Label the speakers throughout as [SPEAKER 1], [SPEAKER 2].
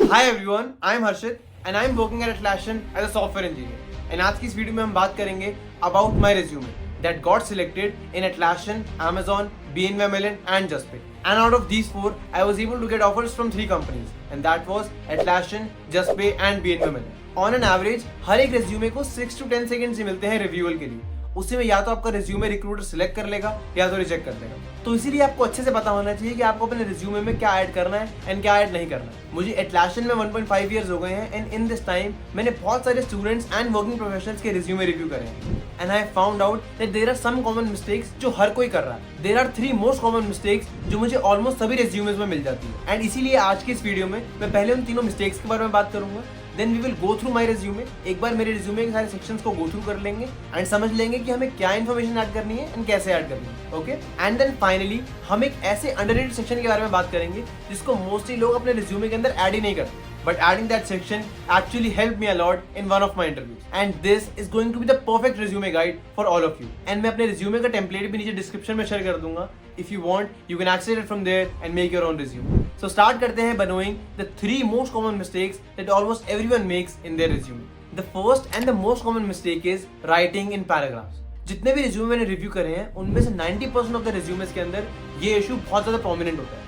[SPEAKER 1] Hi everyone, I am Harshit and I am working at Atlassian as a software engineer. And आज की इस video में हम बात करेंगे about my resume that got selected in Atlassian, Amazon, BNY Mellon and Justpay. And out of these four, I was able to get offers from three companies, and that was Atlassian, Justpay and BNY Mellon. On an average, हर एक resume को 6 to 10 seconds ही मिलते हैं रिव्यूअल के लिए. उसी में या तो आपका रिज्यूमे रिक्रूटर सिलेक्ट कर लेगा या तो रिजेक्ट कर देगा. तो इसीलिए आपको अच्छे से पता होना चाहिए कि आपको अपने रिज्यूमे में क्या ऐड करना है एंड क्या ऐड नहीं करना है. मुझे एटलासियन में 1.5 इयर्स हो गए हैं एंड इन दिस टाइम मैंने बहुत सारे स्टूडेंट्स एंड वर्किंग प्रोफेशनल्स के रिज्यूमे रिव्यू करे हैं and I found out that there are some common mistakes जो हर कोई कर रहा है. There are 3 most common mistakes जो मुझे ऑलमोस्ट सभी रिज्यूमेज में मिल जाती है एंड इसीलिए आज की इस वीडियो में मैं पहले उन तीनों मिस्टेक्स के बारे में बात करूंगा. Then we will go through my resume. एक बार मेरे रिज्यूमे के सारे सेक्शंस को गो थ्रू कर लेंगे एंड समझ लेंगे कि हमें क्या इन्फॉर्मेशन ऐड करनी है एंड कैसे ऐड करनी है. ओके, एंड देन फाइनली हम एक ऐसे अंडररेटेड सेक्शन के बारे में बात करेंगे जिसको मोस्टली लोग अपने रिज्यूमे के अंदर ऐड ही नहीं करते. But adding that section actually helped me a lot in one of my interviews. And this is going to be the perfect resume guide for all of you. And मैं अपने resume का template भी नीचे description में share कर दूंगा. If you want, you can access it from there and make your own resume. So start करते हैं by knowing the 3 most common mistakes that almost everyone makes in their resume. The first and the most common mistake is writing in paragraphs. जितने भी resume मैंने review करे हैं उनमें से 90% of the resumes के अंदर ये इशू बहुत ज़्यादा प्रोमिनेंट होता है.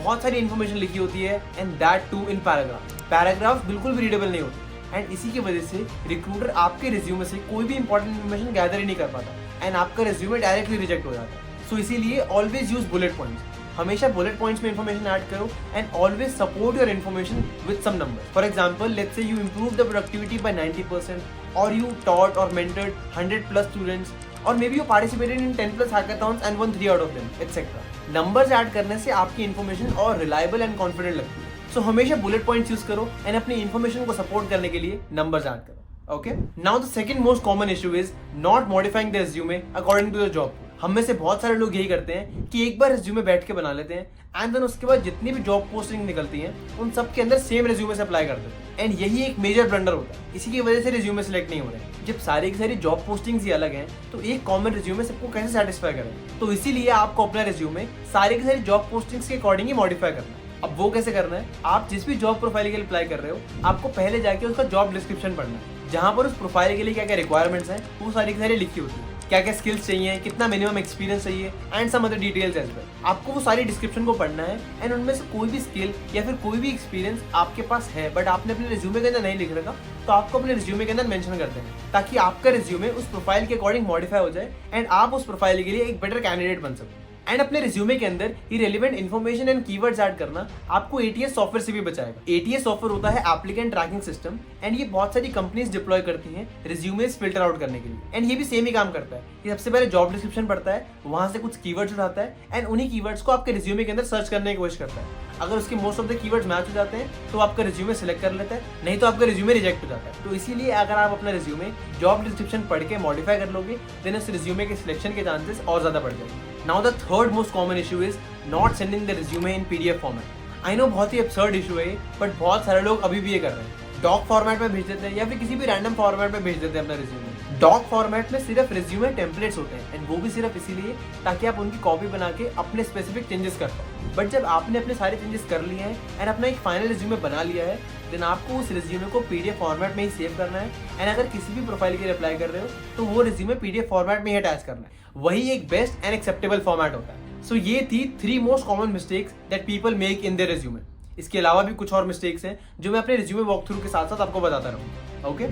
[SPEAKER 1] बहुत सारी इन्फॉर्मेशन लिखी होती है and that too in paragraph बिल्कुल भी रीडेबल नहीं होती एंड इसी की वजह से रिक्रूटर आपके रिज्यूमे से कोई भी इंपॉर्टेंट इन्फॉर्मेशन गैदर ही नहीं कर पाता एंड आपका रिज्यूमे डायरेक्टली रिजेक्ट हो जाता है. सो इसीलिए ऑलवेज यूज बुलेट पॉइंट्स. हमेशा बुलेट पॉइंट्स में इन्फॉर्मेशन ऐड करो and always support your information with some numbers. For example, let's say you improve the productivity by 90% or you taught or mentored 100+ students or may be you participated in 10+ hackathons and won 3 out of them etcetera. Numbers add करने से आपकी information और reliable and confident लगती है. So हमेशा bullet points use करो and अपनी information को सपोर्ट करने के लिए नंबर्स ऐड करो. Okay, now the second most common issue is not modifying the resume according to the job. हम में से बहुत सारे लोग यही करते हैं कि एक बार रिज्यूमे बैठ के बना लेते हैं एंड देन उसके बाद जितनी भी जॉब पोस्टिंग निकलती हैं उन सब के अंदर सेम रिज्यूमे से अप्लाई कर देते हैं एंड यही एक मेजर ब्लंडर होता है. इसी की वजह से रिज्यूमे सिलेक्ट नहीं हो रहे. जब सारी की सारी जॉब पोस्टिंग्स ही अलग हैं तो एक कॉमन रिज्यूमे सबको कैसे सेटिस्फाई करें. तो इसीलिए आपको अपना रिज्यूमे सारी की सारी जॉब पोस्टिंग्स के अकॉर्डिंग ही मॉडिफाई करना है. अब वो कैसे करना है, आप जिस भी जॉब प्रोफाइल के लिए अप्लाई कर रहे हो आपको पहले जाके उसका जॉब डिस्क्रिप्शन पढ़ना है जहां पर उस प्रोफाइल के लिए क्या क्या रिक्वायरमेंट्स हैं वो सारी की सारी लिखी होती है. क्या क्या स्किल्स चाहिए, कितना मिनिमम एक्सपीरियंस चाहिए and some other details as well. आपको वो सारी डिस्क्रिप्शन को पढ़ना है एंड उनमें से कोई भी स्किल या फिर कोई भी एक्सपीरियंस आपके पास है बट आपने अपने रिज्यूमे के अंदर नहीं लिख रखा तो आपको अपने रिज्यूमे के अंदर मेंशन कर देना ताकि आपका रिज्यूमे उस प्रोफाइल के अकॉर्डिंग मॉडिफाई हो जाए एंड आप उस प्रोफाइल के लिए एक बेटर कैंडिडेट बन सको. एंड अपने रिज्यूमे के अंदर ये relevant information and keywords add करना आपको एटीएस सॉफ्टवेयर से भी बचाएगा. एटीएस सॉफ्टवेयर होता है एप्लीकेंट ट्रैकिंग सिस्टम एंड ये बहुत सारी कंपनीज डिप्लॉय करती हैं रिज्यूमेस फिल्टर आउट करने के लिए एंड ये भी सेम ही काम करता है. ये सबसे पहले जॉब डिस्क्रिप्शन पढ़ता है, वहां से कुछ कीवर्ड्स उठाता है एंड उन्हीं कीवर्ड्स को आपके रिज्यूमे के अंदर सर्च करने की कोशिश करता है. अगर उसके most of the keywords match हो जाते हैं तो आपका रिज्यूमे सिलेक्ट कर लेता है, नहीं तो आपका रिज्यूमे रिजेक्ट हो जाता है. तो इसीलिए अगर आप अपना रिज्यूमे जॉब डिस्क्रिप्शन पढ़ के मॉडिफाई कर लोगे देन उस रिज्यूमे के सिलेक्शन के चांसेस और ज्यादा बढ़ जाएंगे. Now the third most common issue is not sending the resume in PDF format. I know बहुत ही absurd issue है बट बहुत सारे लोग अभी भी ये कर रहे हैं. डॉक फॉर्मेट में भेज देते हैं या फिर किसी भी रैंडम फॉर्मेट में भेज देते हैं अपना रिज्यूमे. डॉक फॉर्मेट में सिर्फ रिज्यूमे टेम्पलेट्स होते हैं एंड वो भी सिर्फ इसीलिए ताकि आप उनकी कॉपी बना के अपने स्पेसिफिक चेंजेस कर पाओ. बट जब आपने अपने सारे चेंजेस कर लिए हैं एंड अपना एक फाइनल रिज्यूमे बना लिया है देन आपको उस रिज्यूमे को PDF फॉर्मेट में ही सेव करना है एंड अगर किसी भी प्रोफाइल के लिए अप्लाई कर रहे हो तो वो रिज्यूमे PDF फॉर्मेट में ही अटैच करना है. वही एक बेस्ट एंड एक्सेप्टेबल फॉर्मेट होता है. सो ये थी 3 most common mistakes that people make in their resume. इसके अलावा भी कुछ और मिस्टेक्स हैं जो मैं अपने रिज्यूमे वॉक थ्रू के साथ साथ आपको बताता रहूँगा. Okay,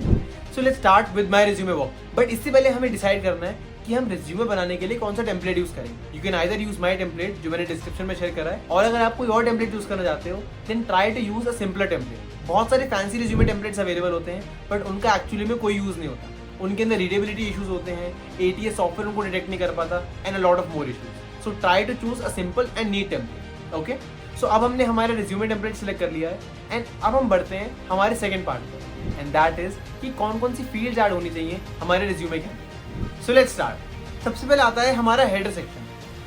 [SPEAKER 1] so let's start with my resume walk. But इससे पहले हमें डिसाइड करना है कि हम रिज्यूमे बनाने के लिए कौन सा टेम्पलेट यूज करेंगे. You can either use my template जो मैंने डिस्क्रिप्शन में शेयर करा है और अगर आप कोई और टेम्पलेट यूज करना चाहते हो then try to use a simpler template. बहुत सारे फैंसी रिज्यूमे टेम्पलेट्स अवेलेबल होते हैं बट उनका एक्चुअली में कोई यूज नहीं होता. उनके अंदर रीडेबिलिटी इशूज होते हैं, एटीएस सॉफ्टवेयर उनको डिटेक्ट नहीं कर पाता and a lot of more issues. So try to choose a simple and neat template. Okay, so अब हमने हमारा रिज्यूमे टेम्पलेट सिलेक्ट कर लिया है एंड अब हम बढ़ते हैं हमारे सेकंड पार्ट पर एंड दैट इज कि कौन कौन सी फील्ड्स ऐड होनी चाहिए हमारे रिज्यूमे के. So let's start. सबसे पहले आता है हमारा हेडर सेक्शन.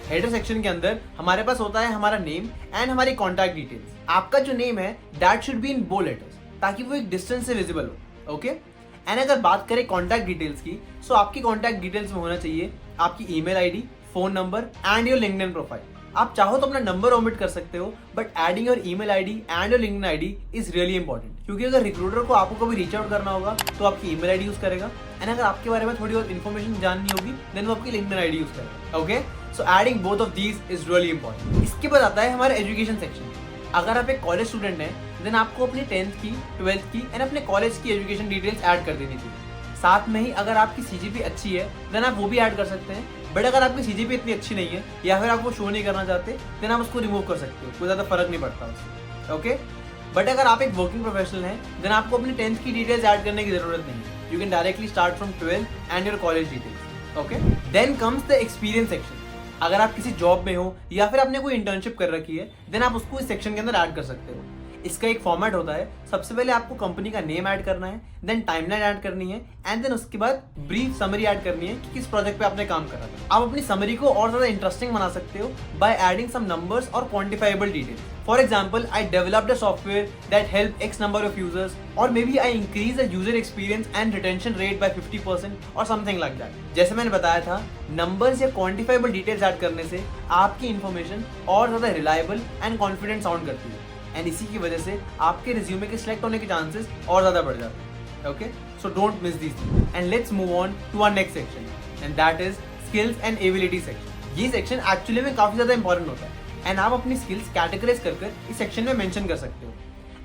[SPEAKER 1] हेडर सेक्शन के अंदर हमारे पास होता है हमारा नेम एंड हमारी कॉन्टैक्ट डिटेल्स. आपका जो नेम है that should be in bold letters ताकि वो एक डिस्टेंस से विजिबल हो. ओके, एंड अगर बात करें कॉन्टैक्ट डिटेल्स की सो आपकी कॉन्टैक्ट डिटेल्स में होना चाहिए आपकी email ID, phone number and your LinkedIn profile. आप चाहो तो अपना नंबर ओमिट कर सकते हो, but adding your email ID and your LinkedIn ID is really important, क्योंकि अगर रिक्रूटर को आपको कभी रीच आउट करना होगा तो आपकी ईमेल आईडी यूज करेगा, एंड अगर आपके बारे में थोड़ी और इन्फॉर्मेशन जाननी होगी देन वो आपकी लिंक्डइन आईडी यूज करेगा। Okay, so adding both of these is really important. इसके बाद आता है हमारा एजुकेशन सेक्शन। अगर आप एक कॉलेज स्टूडेंट हैं देन आपको अपनी 10th की, 12th की एंड अपने कॉलेज की एजुकेशन डिटेल्स ऐड कर देनी चाहिए। साथ में ही अगर आपकी सीजीपी अच्छी है देन आप वो भी ऐड कर सकते हैं, बट अगर आपकी सीजीपी इतनी अच्छी नहीं है या फिर आप वो शो नहीं करना चाहते देन आप उसको रिमूव कर सकते हो, कोई ज़्यादा फर्क नहीं पड़ता उससे। ओके, बट अगर आप एक वर्किंग प्रोफेशनल हैं देन आपको अपनी 10th की डिटेल्स ऐड करने की जरूरत नहीं है। You can directly start from 12th and your college details. Okay, then comes the experience section. अगर आप किसी जॉब में हो या फिर आपने कोई इंटर्नशिप कर रखी है देन आप उसको इस सेक्शन के अंदर ऐड कर सकते हो। इसका एक फॉर्मेट होता है, सबसे पहले आपको कंपनी का नेम ऐड करना है, देन टाइमलाइन ऐड करनी है, एंड देन उसके बाद ब्रीफ समरी ऐड करनी है कि किस प्रोजेक्ट पे आपने काम करा था। आप अपनी समरी को और ज्यादा इंटरेस्टिंग बना सकते हो बाय एडिंग सम नंबर्स और quantifiable details. For example, I developed a software that help X number of users, और मे be I increase the user experience and retention rate by 50% और समथिंग लाइक दैट। जैसे मैंने बताया था, numbers या quantifiable details add करने से आपकी इन्फॉर्मेशन और ज्यादा रिलायबल एंड कॉन्फिडेंट साउंड करती है, एंड इसी की वजह से आपके रिज्यूमे के सिलेक्ट होने के चांसेस और ज्यादा बढ़ जाते हैं। Okay, so don't miss this things, and let's move on to our next section, and that is skills and ability section. ये सेक्शन एक्चुअली में काफी ज्यादा इंपॉर्टेंट होता है, एंड आप अपनी स्किल्स कैटेगराइज कर इस सेक्शन में मेंशन कर सकते हो।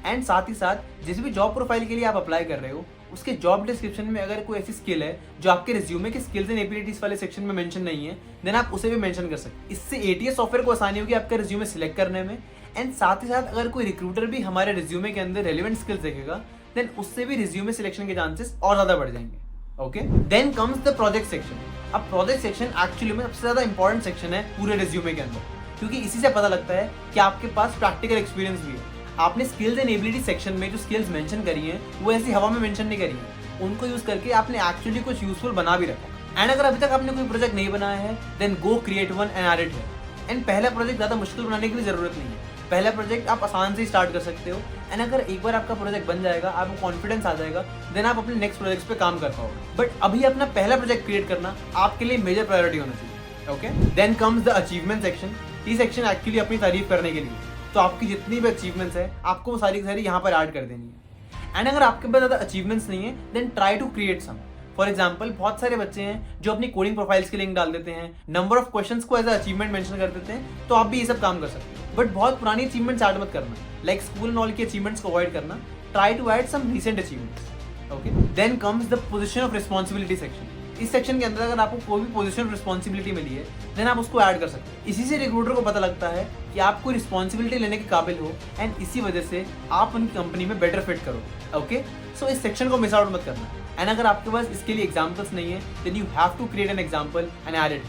[SPEAKER 1] एंड साथ ही साथ जिस भी जॉब प्रोफाइल के लिए आप अप्लाई कर रहे हो उसके जॉब डिस्क्रिप्शन में अगर कोई ऐसी स्किल है जो आपके रिज्यूमे के स्किल्स एंड एबिलिटीज वाले सेक्शन में मेंशन नहीं है देन आप उसे भी मेंशन कर सकते हैं। इससे ATS सॉफ्टवेयर को आसानी होगी आपका रिज्यूमे सिलेक्ट करने में, एंड साथ ही साथ अगर कोई रिक्रूटर भी हमारे रिज्यूमे के अंदर रेलिवेंट स्किल्स देखेगा देन उससे भी रिज्यूमे सिलेक्शन के चांसेस और ज्यादा बढ़ जाएंगे। Okay, then comes the project section. अब प्रोजेक्ट सेक्शन एक्चुअली में सबसे ज्यादा इंपॉर्टेंट सेक्शन है पूरे रिज्यूमे के अंदर, क्योंकि इसी से पता लगता है कि आपके पास प्रैक्टिकल एक्सपीरियंस भी है। आपने स्किल्स एंड एबिलिटी सेक्शन में जो स्किल्स मेंशन करी हैं वो ऐसी हवा में मेंशन नहीं करी है, उनको यूज करके आपने एक्चुअली कुछ यूजफुल बना भी रखा। एंड अगर अभी तक आपने कोई प्रोजेक्ट नहीं बनाया है then go create one and add it here. And पहला प्रोजेक्ट ज्यादा मुश्किल बनाने की भी जरूरत नहीं है, पहला प्रोजेक्ट आप आसान से ही स्टार्ट कर सकते हो, एंड अगर एक बार आपका प्रोजेक्ट बन जाएगा, आपको कॉन्फिडेंस आ जाएगा, देन आप अपने नेक्स्ट प्रोजेक्ट पे काम कर पाओगे। बट अभी अपना पहला प्रोजेक्ट क्रिएट करना आपके लिए मेजर प्रायोरिटी होना चाहिए। Okay, then comes the achievement section. ये सेक्शन एक्चुअली अपनी तारीफ करने के लिए, तो आपकी जितनी भी अचीवमेंट्स है आपको वो सारी की सारी यहाँ पर ऐड कर देनी है। एंड अगर आपके पास ज़्यादा अचीवमेंट्स नहीं है then try to create some. For example, बहुत सारे बच्चे हैं जो अपनी कोडिंग प्रोफाइल्स के लिंक डाल देते हैं, नंबर ऑफ क्वेश्चंस को एज अ अचीवमेंट मेंशन कर देते हैं, तो आप भी ये सब काम कर सकते हो। बट बहुत पुरानी अचीवमेंट्स ऐड मत करना, लाइक स्कूल एंड ऑल की अचीवमेंट्स को अवॉइड करना, try to add some recent achievements. Okay, then comes the position of responsibility section. इस सेक्शन के अंदर अगर आपको कोई भी पोजीशन ऑफ रिस्पॉन्सिबिलिटी मिली है देन आप उसको ऐड कर सकते हो। इसी से रिक्रूटर को पता लगता है कि आप कोई रिस्पॉन्सिबिलिटी लेने के काबिल हो, एंड इसी वजह से आप उनकी कंपनी में बेटर फिट करो। ओके, सो इस सेक्शन को मिस आउट मत करना। एंड अगर आपके पास इसके लिए एग्जाम्पल्स नहीं है then you have to create an example and add it.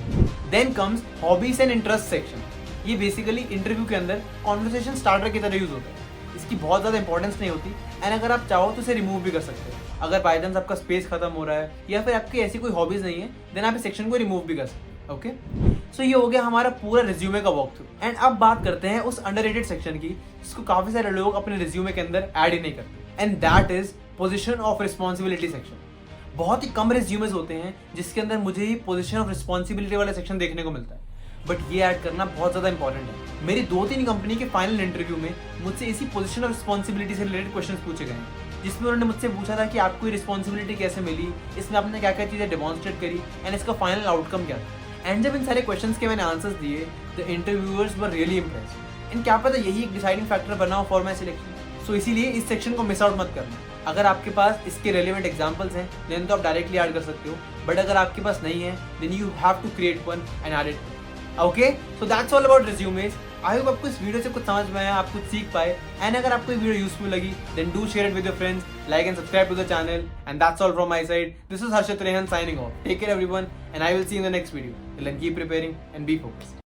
[SPEAKER 1] Then comes hobbies and interest section. ये बेसिकली इंटरव्यू के अंदर कॉन्वर्सेशन स्टार्टर की तरह यूज होता है, इसकी बहुत ज़्यादा इंपॉर्टेंस नहीं होती, एंड अगर आप चाहो तो इसे रिमूव भी कर सकते हो। अगर बाई चांस आपका स्पेस खत्म हो रहा है या फिर आपकी ऐसी कोई हॉबीज नहीं है देन आप इस सेक्शन को रिमूव भी कर सकते हैं। ओके, सो ये हो गया हमारा पूरा रिज्यूमे का वॉक थ्रू। एंड अब बात करते हैं उस अंडररेटेड सेक्शन की जिसको काफी सारे लोग अपने रिज्यूमे के अंदर ऐड ही नहीं करते, and that is position of responsibility section. बहुत ही कम रिज्यूमेज होते हैं जिसके अंदर मुझे ही पोजीशन ऑफ रिस्पॉन्सिबिलिटी वाला सेक्शन देखने को मिलता है, बट ये ऐड करना बहुत ज़्यादा इंपॉर्टेंट है। मेरी 2-3 कंपनी के फाइनल इंटरव्यू में मुझसे इसी पोजीशन ऑफ रिस्पॉन्सिबिलिटी से रिलेटेड क्वेश्चन पूछे गए हैं, जिसमें उन्होंने मुझसे पूछा था कि आपको ये रिस्पॉन्सिबिलिटी कैसे मिली, इसमें आपने क्या क्या चीज़ें डेमॉन्स्ट्रेट करी, एंड इसका फाइनल आउटकम क्या था। एंड जब इन सारे क्वेश्चंस के मैंने आंसर्स दिए the interviewers were really impressed, and क्या पता यही एक डिसाइडिंग फैक्टर बना हो फॉर माई सिलेक्शन। सो इसीलिए इस सेक्शन को मिस आउट मत करना। अगर आपके पास इसके रेलिवेंट एग्जाम्पल्स हैं देन तो आप डायरेक्टली ऐड कर सकते हो, बट अगर आपके पास नहीं है then you have to create one and add it. Okay, so that's all about resumes. I hope आपको इस वीडियो से कुछ समझ में आया, आप कुछ सीख पाए, एंड अगर आपको ये वीडियो यूजफुल लगी then do share it with your friends, like and subscribe to the channel, and that's all from my side. This is Harshit Rehan signing off. Take care everyone, and I will see you in the next video. Till then keep preparing and be focused.